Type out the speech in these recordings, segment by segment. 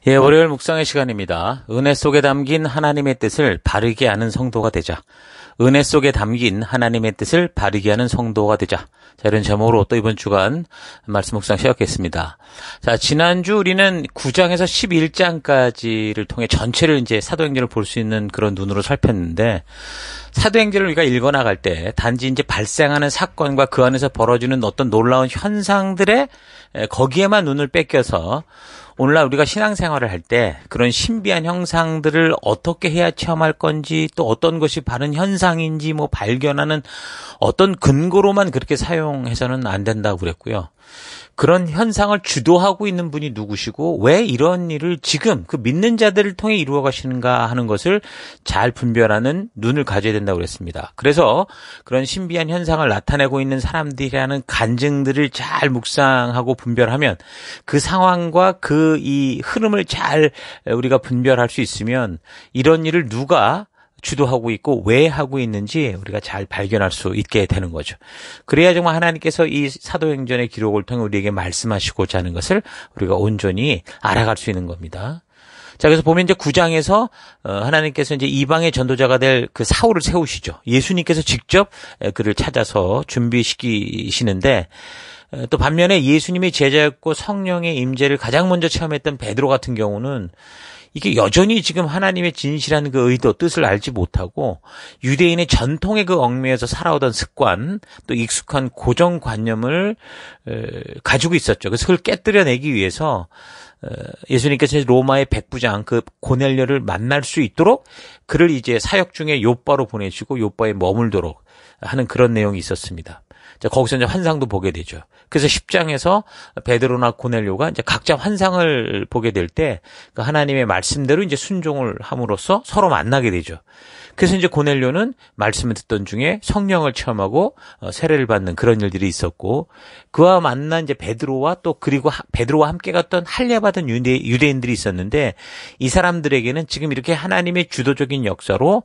예, 월요일 묵상의 시간입니다. 은혜 속에 담긴 하나님의 뜻을 바르게 아는 성도가 되자. 은혜 속에 담긴 하나님의 뜻을 바르게 하는 성도가 되자. 자, 이런 제목으로 또 이번 주간 말씀 묵상 시작했습니다. 자, 지난주 우리는 9장에서 11장까지를 통해 전체를 이제 사도행전을 볼 수 있는 그런 눈으로 살폈는데, 사도행전을 우리가 읽어나갈 때 단지 이제 발생하는 사건과 그 안에서 벌어지는 어떤 놀라운 현상들에 거기에만 눈을 뺏겨서 오늘날 우리가 신앙생활을 할 때 그런 신비한 형상들을 어떻게 해야 체험할 건지, 또 어떤 것이 바른 현상인지 발견하는 어떤 근거로만 그렇게 사용해서는 안 된다고 그랬고요. 그런 현상을 주도하고 있는 분이 누구시고 왜 이런 일을 지금 그 믿는 자들을 통해 이루어 가시는가 하는 것을 잘 분별하는 눈을 가져야 된다고 그랬습니다. 그래서 그런 신비한 현상을 나타내고 있는 사람들이라는 간증들을 잘 묵상하고 분별하면, 그 상황과 그 이 흐름을 잘 우리가 분별할 수 있으면 이런 일을 누가 주도하고 있고 왜 하고 있는지 우리가 잘 발견할 수 있게 되는 거죠. 그래야 정말 하나님께서 이 사도행전의 기록을 통해 우리에게 말씀하시고자 하는 것을 우리가 온전히 알아갈 수 있는 겁니다. 자, 그래서 보면 이제 9장에서 하나님께서 이제 이방의 전도자가 될 그 사울을 세우시죠. 예수님께서 직접 그를 찾아서 준비시키시는데, 또 반면에 예수님의 제자였고 성령의 임재를 가장 먼저 체험했던 베드로 같은 경우는 이게 여전히 지금 하나님의 진실한 그 의도, 뜻을 알지 못하고 유대인의 전통의 그 얽매여서 살아오던 습관, 또 익숙한 고정관념을 가지고 있었죠. 그래서 그걸 깨뜨려내기 위해서 예수님께서 로마의 백부장 그 고넬료를 만날 수 있도록 그를 이제 사역 중에 요바로 보내시고 요바에 머물도록 하는 그런 내용이 있었습니다. 자, 거기서 이제 환상도 보게 되죠. 그래서 10장에서 베드로나 고넬료가 이제 각자 환상을 보게 될 때 그 하나님의 말씀대로 이제 순종을 함으로써 서로 만나게 되죠. 그래서 이제 고넬료는 말씀을 듣던 중에 성령을 체험하고 세례를 받는 그런 일들이 있었고, 그와 만난 이제 베드로와 또 그리고 베드로와 함께 갔던 할례받은 유대인들이 있었는데, 이 사람들에게는 지금 이렇게 하나님의 주도적인 역사로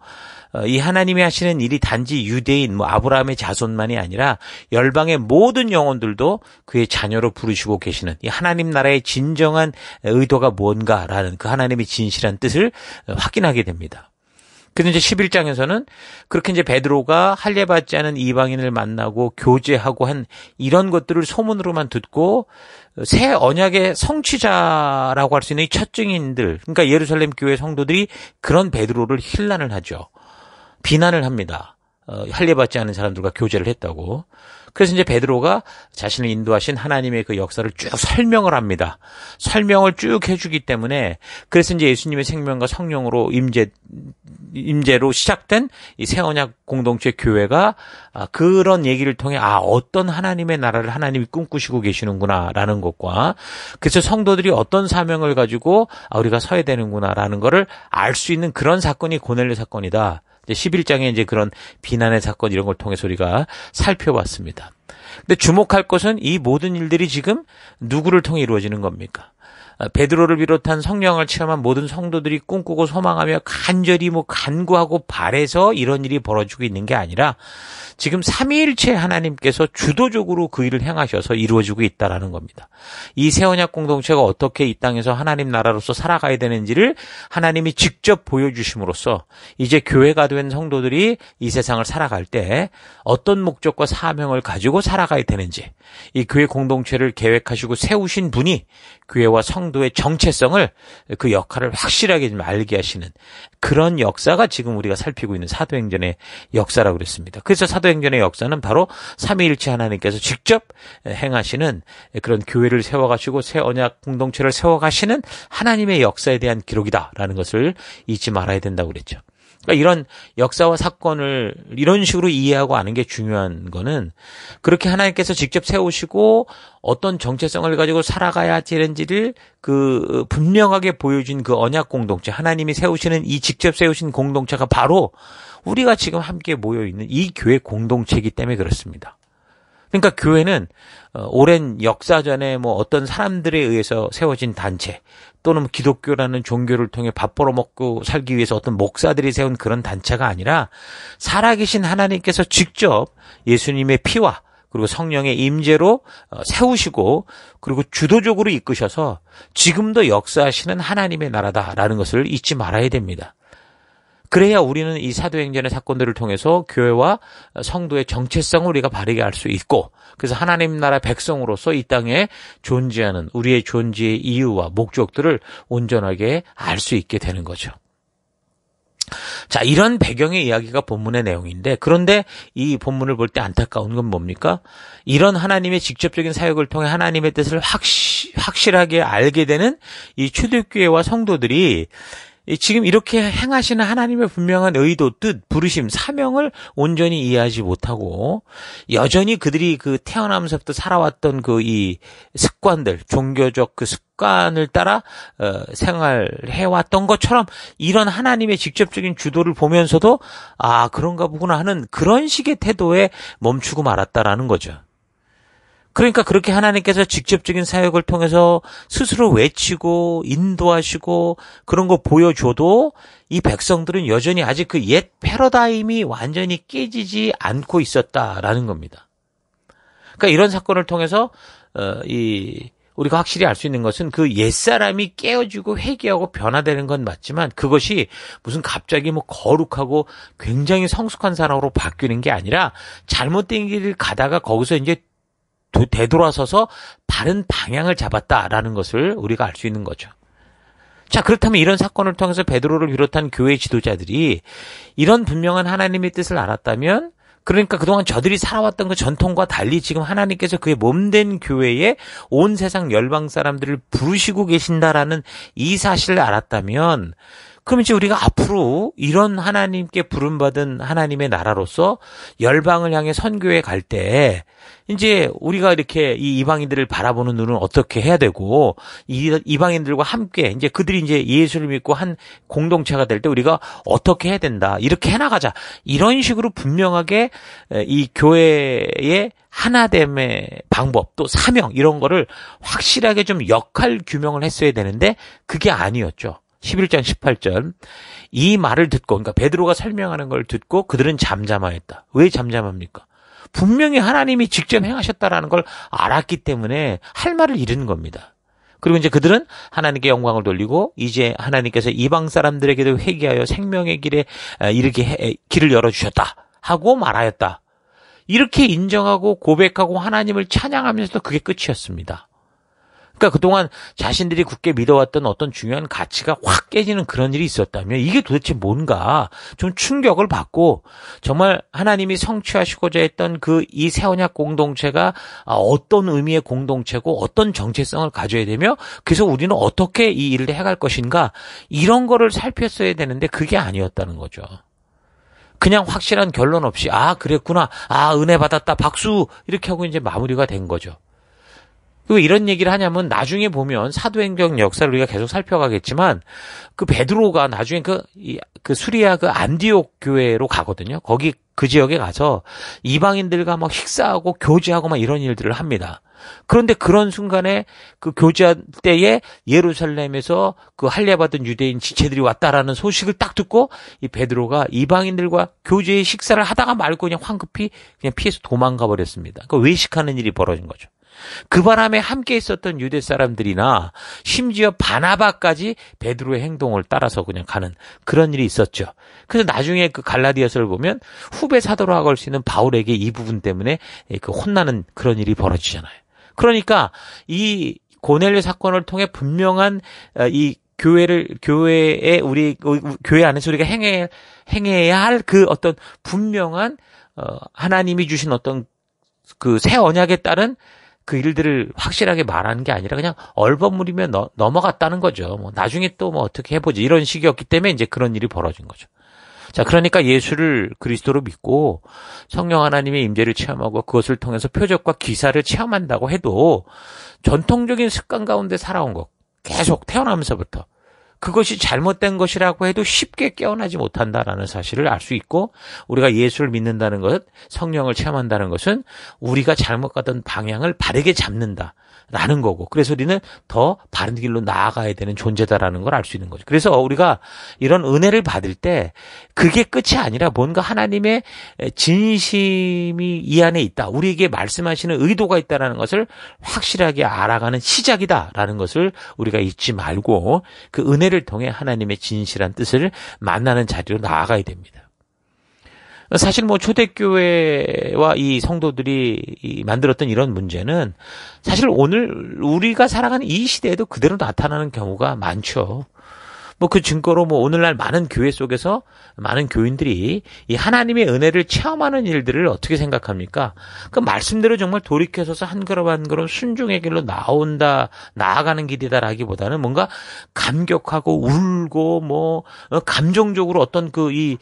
이 하나님이 하시는 일이 단지 유대인 아브라함의 자손만이 아니라 열방의 모든 영혼들도 그의 자녀로 부르시고 계시는 이 하나님 나라의 진정한 의도가 뭔가라는 그 하나님의 진실한 뜻을 확인하게 됩니다. 그런데 이제 11장에서는 그렇게 이제 베드로가 할례받지 않은 이방인을 만나고 교제하고 한 이런 것들을 소문으로만 듣고 새 언약의 성취자라고 할 수 있는 이 첫 증인들, 그러니까 예루살렘 교회 성도들이 그런 베드로를 힐난을 하죠. 비난을 합니다. 할례받지 않은 사람들과 교제를 했다고. 그래서 이제 베드로가 자신을 인도하신 하나님의 그 역사를 쭉 설명을 합니다. 설명을 쭉 해주기 때문에, 그래서 이제 예수님의 생명과 성령으로 임재로 시작된 이 새 언약 공동체 교회가 그런 얘기를 통해 어떤 하나님의 나라를 하나님이 꿈꾸시고 계시는구나라는 것과, 그래서 성도들이 어떤 사명을 가지고 우리가 서야 되는구나라는 거를 알 수 있는 그런 사건이 고넬료 사건이다. 11장에 이제 그런 비난의 사건 이런 걸 통해서 우리가 살펴봤습니다. 근데 주목할 것은 이 모든 일들이 지금 누구를 통해 이루어지는 겁니까? 베드로를 비롯한 성령을 체험한 모든 성도들이 꿈꾸고 소망하며 간절히 간구하고 바래서 이런 일이 벌어지고 있는 게 아니라 지금 삼위일체 하나님께서 주도적으로 그 일을 행하셔서 이루어지고 있다라는 겁니다. 이 새 언약 공동체가 어떻게 이 땅에서 하나님 나라로서 살아가야 되는지를 하나님이 직접 보여주심으로써 이제 교회가 된 성도들이 이 세상을 살아갈 때 어떤 목적과 사명을 가지고 살아가야 되는지, 이 교회 공동체를 계획하시고 세우신 분이 교회와 성도의 정체성을, 그 역할을 확실하게 좀 알게 하시는 그런 역사가 지금 우리가 살피고 있는 사도행전의 역사라고 그랬습니다. 그래서 사도행전의 역사는 바로 삼위일체 하나님께서 직접 행하시는 그런 교회를 세워가시고 새 언약 공동체를 세워가시는 하나님의 역사에 대한 기록이다라는 것을 잊지 말아야 된다고 그랬죠. 그러니까 이런 역사와 사건을 이런 식으로 이해하고 아는 게 중요한 거는, 그렇게 하나님께서 직접 세우시고 어떤 정체성을 가지고 살아가야 되는지를 그 분명하게 보여준 그 언약 공동체, 하나님이 세우시는 이 직접 세우신 공동체가 바로 우리가 지금 함께 모여있는 이 교회 공동체이기 때문에 그렇습니다. 그러니까 교회는 오랜 역사전에 어떤 사람들에 의해서 세워진 단체, 또는 기독교라는 종교를 통해 밥 벌어먹고 살기 위해서 어떤 목사들이 세운 그런 단체가 아니라 살아계신 하나님께서 직접 예수님의 피와 그리고 성령의 임재로 세우시고 그리고 주도적으로 이끄셔서 지금도 역사하시는 하나님의 나라다라는 것을 잊지 말아야 됩니다. 그래야 우리는 이 사도행전의 사건들을 통해서 교회와 성도의 정체성을 우리가 바르게 알 수 있고, 그래서 하나님 나라 백성으로서 이 땅에 존재하는 우리의 존재의 이유와 목적들을 온전하게 알 수 있게 되는 거죠. 자, 이런 배경의 이야기가 본문의 내용인데, 그런데 이 본문을 볼 때 안타까운 건 뭡니까? 이런 하나님의 직접적인 사역을 통해 하나님의 뜻을 확실하게 알게 되는 이 초대교회와 성도들이 지금 이렇게 행하시는 하나님의 분명한 의도, 뜻, 부르심, 사명을 온전히 이해하지 못하고 여전히 그들이 그 태어나면서부터 살아왔던 그 이 습관들, 종교적 그 습관을 따라 생활해왔던 것처럼 이런 하나님의 직접적인 주도를 보면서도 아, 그런가 보구나 하는 그런 식의 태도에 멈추고 말았다라는 거죠. 그러니까 그렇게 하나님께서 직접적인 사역을 통해서 스스로 외치고 인도하시고 그런 거 보여줘도 이 백성들은 여전히 아직 그 옛 패러다임이 완전히 깨지지 않고 있었다라는 겁니다. 그러니까 이런 사건을 통해서 우리가 확실히 알 수 있는 것은 그 옛사람이 깨어지고 회개하고 변화되는 건 맞지만 그것이 무슨 갑자기 뭐 거룩하고 굉장히 성숙한 사람으로 바뀌는 게 아니라 잘못된 길을 가다가 거기서 이제 되돌아서서 바른 방향을 잡았다라는 것을 우리가 알 수 있는 거죠. 자, 그렇다면 이런 사건을 통해서 베드로를 비롯한 교회 지도자들이 이런 분명한 하나님의 뜻을 알았다면, 그러니까 그동안 저들이 살아왔던 그 전통과 달리 지금 하나님께서 그의 몸된 교회에 온 세상 열방 사람들을 부르시고 계신다라는 이 사실을 알았다면, 그럼 이제 우리가 앞으로 이런 하나님께 부름받은 하나님의 나라로서 열방을 향해 선교에 갈 때 이제 우리가 이렇게 이 이방인들을 바라보는 눈은 어떻게 해야 되고 이 이방인들과 함께 이제 그들이 이제 예수를 믿고 한 공동체가 될 때 우리가 어떻게 해야 된다. 이렇게 해나가자. 이런 식으로 분명하게 이 교회의 하나됨의 방법 또 사명 이런 거를 확실하게 좀 역할 규명을 했어야 되는데 그게 아니었죠. 11장 18절 이 말을 듣고 그러니까 베드로가 설명하는 걸 듣고 그들은 잠잠하였다. 왜 잠잠합니까? 분명히 하나님이 직접 행하셨다라는 걸 알았기 때문에 할 말을 잃은 겁니다. 그리고 이제 그들은 하나님께 영광을 돌리고 이제 하나님께서 이방 사람들에게도 회개하여 생명의 길에 이렇게 길을 열어주셨다 하고 말하였다. 이렇게 인정하고 고백하고 하나님을 찬양하면서도 그게 끝이었습니다. 그러니까 그동안 자신들이 굳게 믿어왔던 어떤 중요한 가치가 확 깨지는 그런 일이 있었다면 이게 도대체 뭔가 좀 충격을 받고 정말 하나님이 성취하시고자 했던 그 이 새언약 공동체가 어떤 의미의 공동체고 어떤 정체성을 가져야 되며 그래서 우리는 어떻게 이 일을 해갈 것인가 이런 거를 살폈어야 되는데 그게 아니었다는 거죠. 그냥 확실한 결론 없이 그랬구나. 은혜 받았다. 박수. 이렇게 하고 이제 마무리가 된 거죠. 왜 이런 얘기를 하냐면 나중에 보면 사도행전 역사를 우리가 계속 살펴가겠지만 그 베드로가 나중에 그 수리아 그 안디옥 교회로 가거든요. 거기 그 지역에 가서 이방인들과 막 식사하고 교제하고 막 이런 일들을 합니다. 그런데 그런 순간에 그 교제할 때에 예루살렘에서 그 할례받은 유대인 지체들이 왔다라는 소식을 딱 듣고 이 베드로가 이방인들과 교제의 식사를 하다가 말고 그냥 황급히 그냥 피해서 도망가 버렸습니다. 그 외식하는 일이 벌어진 거죠. 그 바람에 함께 있었던 유대 사람들이나 심지어 바나바까지 베드로의 행동을 따라서 그냥 가는 그런 일이 있었죠. 그래서 나중에 그 갈라디아서를 보면 후배 사도라고 할 수 있는 바울에게 이 부분 때문에 그 혼나는 그런 일이 벌어지잖아요. 그러니까 이 고넬료 사건을 통해 분명한 이 교회에 우리 교회 안에서 우리가 행해야 할 그 어떤 분명한 하나님이 주신 어떤 그 새 언약에 따른 그 일들을 확실하게 말하는 게 아니라 그냥 얼버무리며 넘어갔다는 거죠. 뭐 나중에 또 뭐 어떻게 해보지 이런 식이었기 때문에 이제 그런 일이 벌어진 거죠. 자, 그러니까 예수를 그리스도로 믿고 성령 하나님의 임재를 체험하고 그것을 통해서 표적과 기사를 체험한다고 해도 전통적인 습관 가운데 살아온 것 계속 태어나면서부터 그것이 잘못된 것이라고 해도 쉽게 깨어나지 못한다라는 사실을 알 수 있고, 우리가 예수를 믿는다는 것, 성령을 체험한다는 것은 우리가 잘못 가던 방향을 바르게 잡는다라는 거고, 그래서 우리는 더 바른 길로 나아가야 되는 존재다라는 걸 알 수 있는 거죠. 그래서 우리가 이런 은혜를 받을 때 그게 끝이 아니라 뭔가 하나님의 진심이 이 안에 있다, 우리에게 말씀하시는 의도가 있다는 것을 확실하게 알아가는 시작이다라는 것을 우리가 잊지 말고 그 은혜를 통해 하나님의 진실한 뜻을 만나는 자리로 나아가야 됩니다. 사실 초대교회와 이 성도들이 만들었던 이런 문제는 사실 오늘 우리가 살아가는 이 시대에도 그대로 나타나는 경우가 많죠. 그 증거로 오늘날 많은 교회 속에서 많은 교인들이 이 하나님의 은혜를 체험하는 일들을 어떻게 생각합니까? 그 말씀대로 정말 돌이켜서서 한 걸음 한 걸음 순종의 길로 나아가는 길이다라기보다는 뭔가 감격하고 울고 감정적으로 어떤 이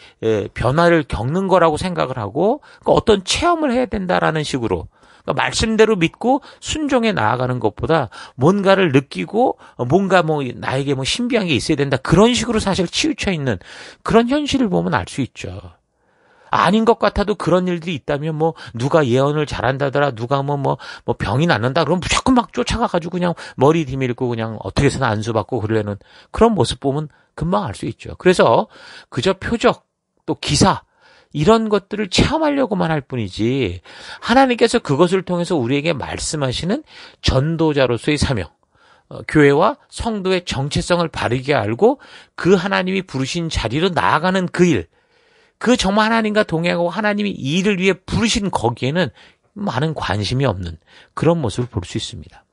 변화를 겪는 거라고 생각을 하고 어떤 체험을 해야 된다라는 식으로, 말씀대로 믿고 순종해 나아가는 것보다 뭔가를 느끼고 뭔가 나에게 신비한 게 있어야 된다, 그런 식으로 사실 치우쳐 있는 그런 현실을 보면 알 수 있죠. 아닌 것 같아도 그런 일들이 있다면 누가 예언을 잘한다더라, 누가 병이 낫는다 그럼 무조건 막 쫓아가가지고 그냥 머리 디밀고 그냥 어떻게 해서는 안수받고 그러려는 그런 모습 보면 금방 알 수 있죠. 그래서 그저 표적 또 기사 이런 것들을 체험하려고만 할 뿐이지, 하나님께서 그것을 통해서 우리에게 말씀하시는 전도자로서의 사명, 교회와 성도의 정체성을 바르게 알고 그 하나님이 부르신 자리로 나아가는 그 일, 그 정말 하나님과 동행하고 하나님이 이 일을 위해 부르신 거기에는 많은 관심이 없는 그런 모습을 볼 수 있습니다.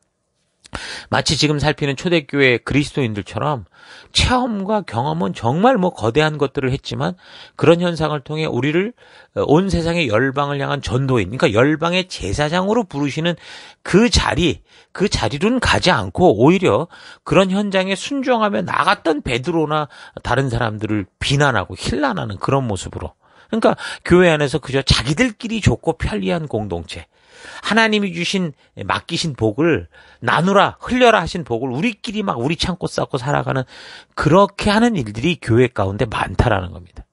마치 지금 살피는 초대교회 그리스도인들처럼 체험과 경험은 정말 거대한 것들을 했지만 그런 현상을 통해 우리를 온 세상의 열방을 향한 전도인, 그러니까 열방의 제사장으로 부르시는 그 자리로는 가지 않고 오히려 그런 현장에 순종하며 나갔던 베드로나 다른 사람들을 비난하고 힐난하는 그런 모습으로, 그러니까 교회 안에서 그저 자기들끼리 좋고 편리한 공동체, 하나님이 맡기신 복을 나누라, 흘려라 하신 복을 우리끼리 우리 창고 쌓고 살아가는 그렇게 하는 일들이 교회 가운데 많다라는 겁니다.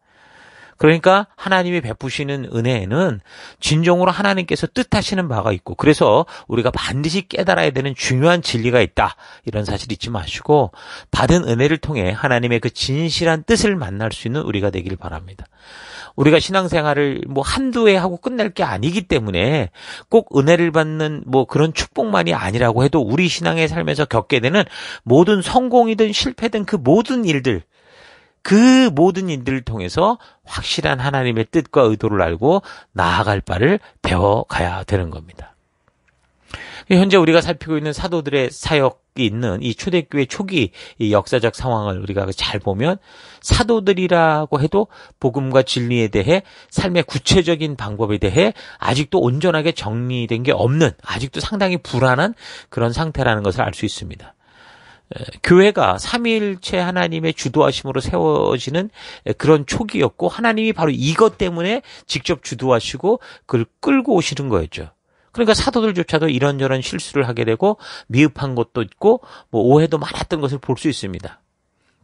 그러니까 하나님이 베푸시는 은혜에는 진정으로 하나님께서 뜻하시는 바가 있고, 그래서 우리가 반드시 깨달아야 되는 중요한 진리가 있다, 이런 사실 잊지 마시고 받은 은혜를 통해 하나님의 그 진실한 뜻을 만날 수 있는 우리가 되길 바랍니다. 우리가 신앙생활을 한두 해 하고 끝날 게 아니기 때문에 꼭 은혜를 받는 그런 축복만이 아니라고 해도 우리 신앙의 삶에서 겪게 되는 모든 성공이든 실패든 그 모든 일들을 통해서 확실한 하나님의 뜻과 의도를 알고 나아갈 바를 배워가야 되는 겁니다. 현재 우리가 살피고 있는 사도들의 사역이 있는 이 초대교회 초기 이 역사적 상황을 우리가 잘 보면, 사도들이라고 해도 복음과 진리에 대해 삶의 구체적인 방법에 대해 아직도 온전하게 정리된 게 없는, 아직도 상당히 불안한 그런 상태라는 것을 알 수 있습니다. 교회가 삼위일체 하나님의 주도하심으로 세워지는 그런 초기였고, 하나님이 바로 이것 때문에 직접 주도하시고 그걸 끌고 오시는 거였죠. 그러니까 사도들조차도 이런저런 실수를 하게 되고 미흡한 것도 있고 오해도 많았던 것을 볼 수 있습니다.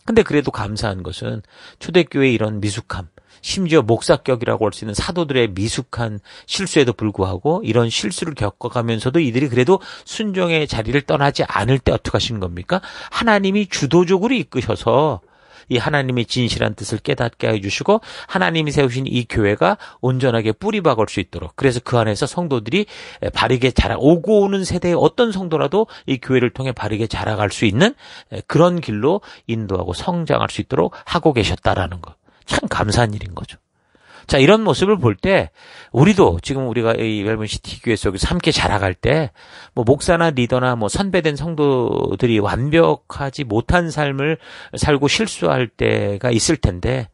근데 그래도 감사한 것은 초대교회의 이런 미숙함, 심지어 목사격이라고 할 수 있는 사도들의 미숙한 실수에도 불구하고 이런 실수를 겪어가면서도 이들이 그래도 순종의 자리를 떠나지 않을 때 어떻게 하시는 겁니까? 하나님이 주도적으로 이끄셔서 이 하나님의 진실한 뜻을 깨닫게 해주시고 하나님이 세우신 이 교회가 온전하게 뿌리박을 수 있도록, 그래서 그 안에서 성도들이 바르게 오고 오는 세대의 어떤 성도라도 이 교회를 통해 바르게 자라갈 수 있는 그런 길로 인도하고 성장할 수 있도록 하고 계셨다라는 것, 참 감사한 일인 거죠. 자, 이런 모습을 볼 때 우리도 지금 우리가 이 멜번시티 교회 속에서 함께 자라갈 때 목사나 리더나 선배된 성도들이 완벽하지 못한 삶을 살고 실수할 때가 있을 텐데,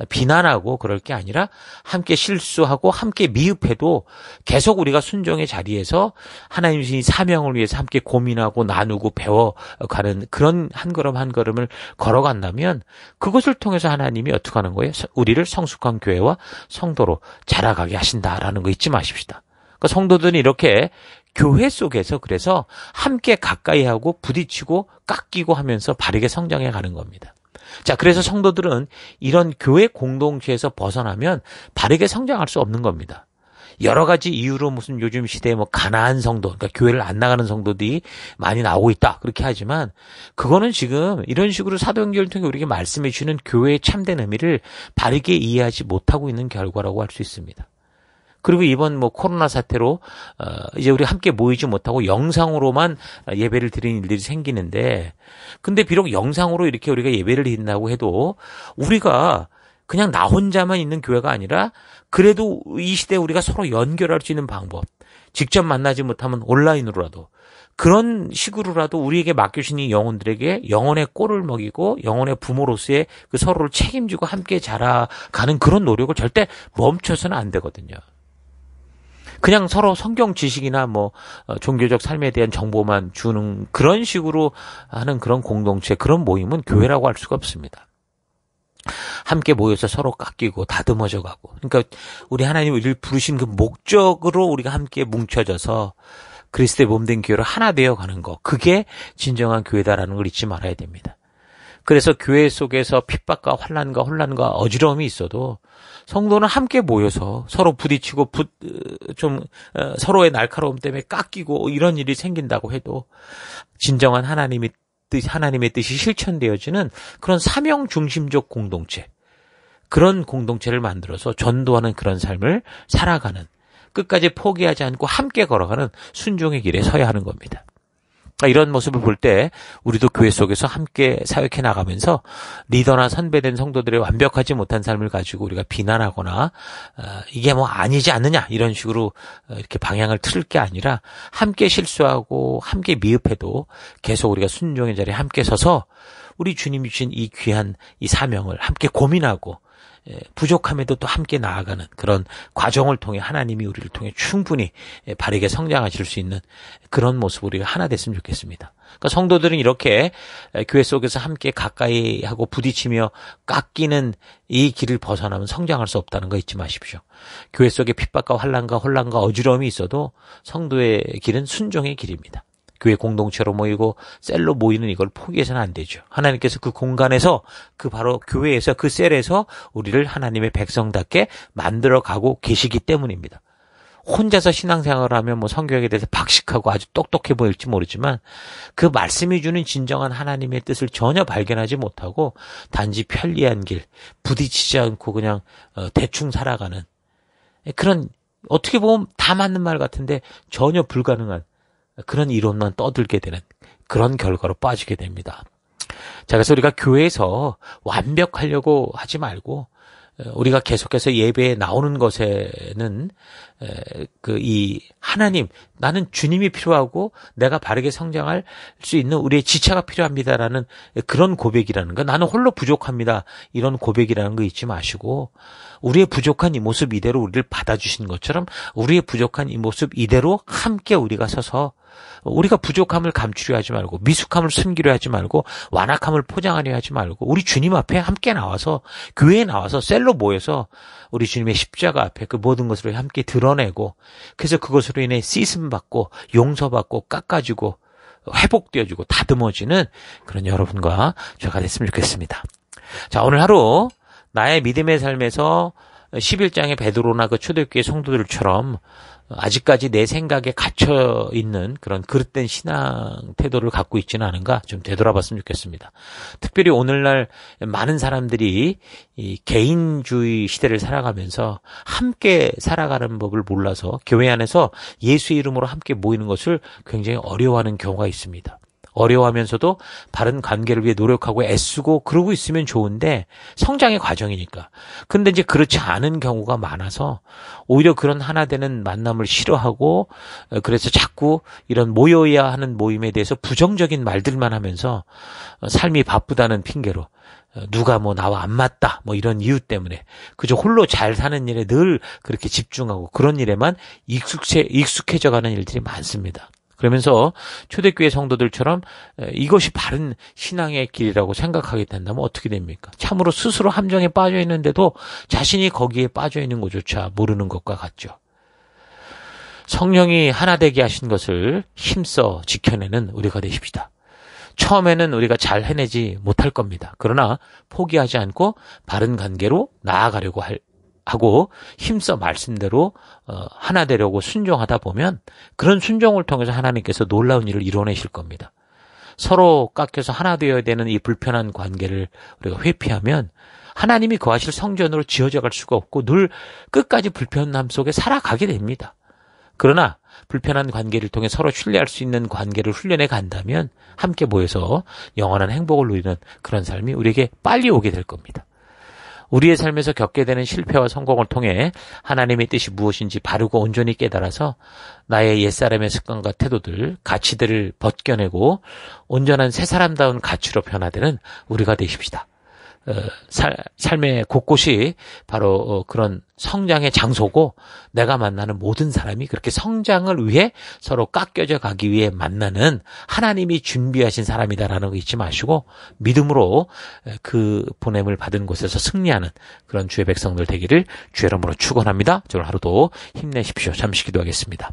비난하고 그럴 게 아니라 함께 실수하고 함께 미흡해도 계속 우리가 순종의 자리에서 하나님의 사명을 위해서 함께 고민하고 나누고 배워가는 그런 한 걸음 한 걸음을 걸어간다면 그것을 통해서 하나님이 어떻게 하는 거예요? 우리를 성숙한 교회와 성도로 자라가게 하신다라는 거 잊지 마십시다. 그러니까 성도들은 이렇게 교회 속에서 그래서 함께 가까이 하고 부딪히고 깎이고 하면서 바르게 성장해 가는 겁니다. 자, 그래서 성도들은 이런 교회 공동체에서 벗어나면 바르게 성장할 수 없는 겁니다. 여러 가지 이유로 무슨 요즘 시대에 뭐 가난한 성도, 그러니까 교회를 안 나가는 성도들이 많이 나오고 있다. 그렇게 하지만 그거는 지금 이런 식으로 사도행전을 통해 우리에게 말씀해 주는 교회의 참된 의미를 바르게 이해하지 못하고 있는 결과라고 할 수 있습니다. 그리고 이번 뭐 코로나 사태로 이제 우리 함께 모이지 못하고 영상으로만 예배를 드리는 일들이 생기는데, 근데 비록 영상으로 이렇게 우리가 예배를 드린다고 해도 우리가 그냥 나 혼자만 있는 교회가 아니라 그래도 이 시대에 우리가 서로 연결할 수 있는 방법, 직접 만나지 못하면 온라인으로라도 그런 식으로라도 우리에게 맡겨주신 이 영혼들에게 영혼의 꼴을 먹이고 영혼의 부모로서의 그 서로를 책임지고 함께 자라가는 그런 노력을 절대 멈춰서는 안 되거든요. 그냥 서로 성경 지식이나 뭐 종교적 삶에 대한 정보만 주는 그런 식으로 하는 그런 공동체, 그런 모임은 교회라고 할 수가 없습니다. 함께 모여서 서로 깎이고 다듬어져 가고, 그러니까 우리 하나님 우리를 부르신 그 목적으로 우리가 함께 뭉쳐져서 그리스도의 몸된 교회로 하나 되어 가는 거, 그게 진정한 교회다라는 걸 잊지 말아야 됩니다. 그래서 교회 속에서 핍박과 환난과 혼란과 어지러움이 있어도 성도는 함께 모여서 서로 부딪히고 서로의 날카로움 때문에 깎이고 이런 일이 생긴다고 해도 진정한 하나님의 뜻이 실천되어지는 그런 사명 중심적 공동체, 그런 공동체를 만들어서 전도하는 그런 삶을 살아가는, 끝까지 포기하지 않고 함께 걸어가는 순종의 길에 서야 하는 겁니다. 이런 모습을 볼 때 우리도 교회 속에서 함께 사역해 나가면서 리더나 선배된 성도들의 완벽하지 못한 삶을 가지고 우리가 비난하거나 이게 뭐 아니지 않느냐 이런 식으로 이렇게 방향을 틀을 게 아니라, 함께 실수하고 함께 미흡해도 계속 우리가 순종의 자리에 함께 서서 우리 주님이 주신 이 귀한 이 사명을 함께 고민하고 부족함에도 또 함께 나아가는 그런 과정을 통해 하나님이 우리를 통해 충분히 바르게 성장하실 수 있는 그런 모습, 우리가 하나 됐으면 좋겠습니다. 그러니까 성도들은 이렇게 교회 속에서 함께 가까이 하고 부딪히며 깎이는 이 길을 벗어나면 성장할 수 없다는 거 잊지 마십시오. 교회 속에 핍박과 환난과 혼란과 어지러움이 있어도 성도의 길은 순종의 길입니다. 교회 공동체로 모이고 셀로 모이는 이걸 포기해서는 안 되죠. 하나님께서 그 공간에서, 그 바로 교회에서, 그 셀에서 우리를 하나님의 백성답게 만들어가고 계시기 때문입니다. 혼자서 신앙생활을 하면 뭐 성경에 대해서 박식하고 아주 똑똑해 보일지 모르지만 그 말씀이 주는 진정한 하나님의 뜻을 전혀 발견하지 못하고 단지 편리한 길, 부딪히지 않고 그냥 대충 살아가는 그런, 어떻게 보면 다 맞는 말 같은데 전혀 불가능한 그런 이론만 떠들게 되는 그런 결과로 빠지게 됩니다. 자, 그래서 우리가 교회에서 완벽하려고 하지 말고 우리가 계속해서 예배에 나오는 것에는 이 하나님, 나는 주님이 필요하고 내가 바르게 성장할 수 있는 우리의 지체가 필요합니다라는 그런 고백이라는 거, 나는 홀로 부족합니다, 이런 고백이라는 거 잊지 마시고, 우리의 부족한 이 모습 이대로 우리를 받아주신 것처럼 우리의 부족한 이 모습 이대로 함께 우리가 서서 우리가 부족함을 감추려 하지 말고, 미숙함을 숨기려 하지 말고, 완악함을 포장하려 하지 말고, 우리 주님 앞에 함께 나와서, 교회에 나와서 셀로 모여서 우리 주님의 십자가 앞에 그 모든 것을 함께 드러내고, 그래서 그것으로 인해 씻음받고 용서받고 깎아지고 회복되어지고 다듬어지는 그런 여러분과 제가 됐으면 좋겠습니다. 자, 오늘 하루 나의 믿음의 삶에서 11장의 베드로나 그 초대교회 성도들처럼 아직까지 내 생각에 갇혀 있는 그런 그릇된 신앙 태도를 갖고 있지는 않은가 좀 되돌아봤으면 좋겠습니다. 특별히 오늘날 많은 사람들이 이 개인주의 시대를 살아가면서 함께 살아가는 법을 몰라서 교회 안에서 예수의 이름으로 함께 모이는 것을 굉장히 어려워하는 경우가 있습니다. 어려워하면서도 바른 관계를 위해 노력하고 애쓰고 그러고 있으면 좋은데 성장의 과정이니까. 근데 이제 그렇지 않은 경우가 많아서 오히려 그런 하나 되는 만남을 싫어하고, 그래서 자꾸 이런 모여야 하는 모임에 대해서 부정적인 말들만 하면서 삶이 바쁘다는 핑계로 누가 뭐 나와 안 맞다 뭐 이런 이유 때문에 그저 홀로 잘 사는 일에 늘 그렇게 집중하고 그런 일에만 익숙해져 가는 일들이 많습니다. 그러면서 초대교회 성도들처럼 이것이 바른 신앙의 길이라고 생각하게 된다면 어떻게 됩니까? 참으로 스스로 함정에 빠져 있는데도 자신이 거기에 빠져 있는 것조차 모르는 것과 같죠. 성령이 하나 되게 하신 것을 힘써 지켜내는 우리가 되십시다. 처음에는 우리가 잘 해내지 못할 겁니다. 그러나 포기하지 않고 바른 관계로 나아가려고 하고 힘써 말씀대로 하나 되려고 순종하다 보면 그런 순종을 통해서 하나님께서 놀라운 일을 이뤄내실 겁니다. 서로 깎여서 하나 되어야 되는 이 불편한 관계를 우리가 회피하면 하나님이 거하실 성전으로 지어져 갈 수가 없고 늘 끝까지 불편함 속에 살아가게 됩니다. 그러나 불편한 관계를 통해 서로 신뢰할 수 있는 관계를 훈련해 간다면 함께 모여서 영원한 행복을 누리는 그런 삶이 우리에게 빨리 오게 될 겁니다. 우리의 삶에서 겪게 되는 실패와 성공을 통해 하나님의 뜻이 무엇인지 바르고 온전히 깨달아서 나의 옛사람의 습관과 태도들, 가치들을 벗겨내고 온전한 새 사람다운 가치로 변화되는 우리가 되십시다. 삶의 곳곳이 바로 그런 성장의 장소고 내가 만나는 모든 사람이 그렇게 성장을 위해 서로 깎여져 가기 위해 만나는 하나님이 준비하신 사람이다라는 거 잊지 마시고 믿음으로 그 보냄을 받은 곳에서 승리하는 그런 주의 백성들 되기를 주의 이름으로 축원합니다. 오늘 하루도 힘내십시오. 잠시 기도하겠습니다.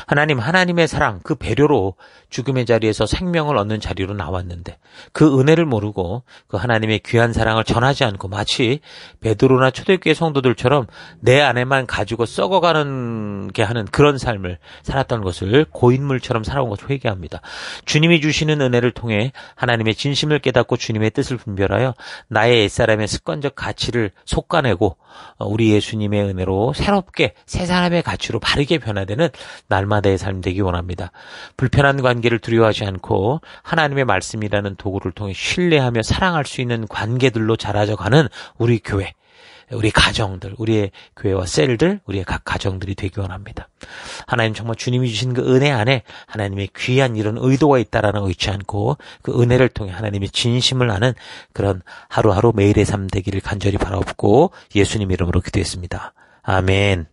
하나님, 하나님의 사랑, 그 배려로 죽음의 자리에서 생명을 얻는 자리로 나왔는데 그 은혜를 모르고 그 하나님의 귀한 사랑을 전하지 않고 마치 베드로나 초대교회 성도들처럼 내 안에만 가지고 썩어가는 게 하는 그런 삶을 살았던 것을 고인물처럼 살아온 것을 회개합니다. 주님이 주시는 은혜를 통해 하나님의 진심을 깨닫고 주님의 뜻을 분별하여 나의 옛사람의 습관적 가치를 솎아내고 우리 예수님의 은혜로 새롭게 새 사람의 가치로 바르게 변화되는 날마다의 삶 되기 원합니다. 불편한 관계를 두려워하지 않고 하나님의 말씀이라는 도구를 통해 신뢰하며 사랑할 수 있는 관계들로 자라져가는 우리 교회, 우리 가정들, 우리의 교회와 셀들, 우리의 각 가정들이 되기 원합니다. 하나님 정말 주님이 주신 그 은혜 안에 하나님의 귀한 이런 의도가 있다라는 거 잊지 않고 그 은혜를 통해 하나님의 진심을 아는 그런 하루하루 매일의 삶 되기를 간절히 바라옵고 예수님 이름으로 기도했습니다. 아멘.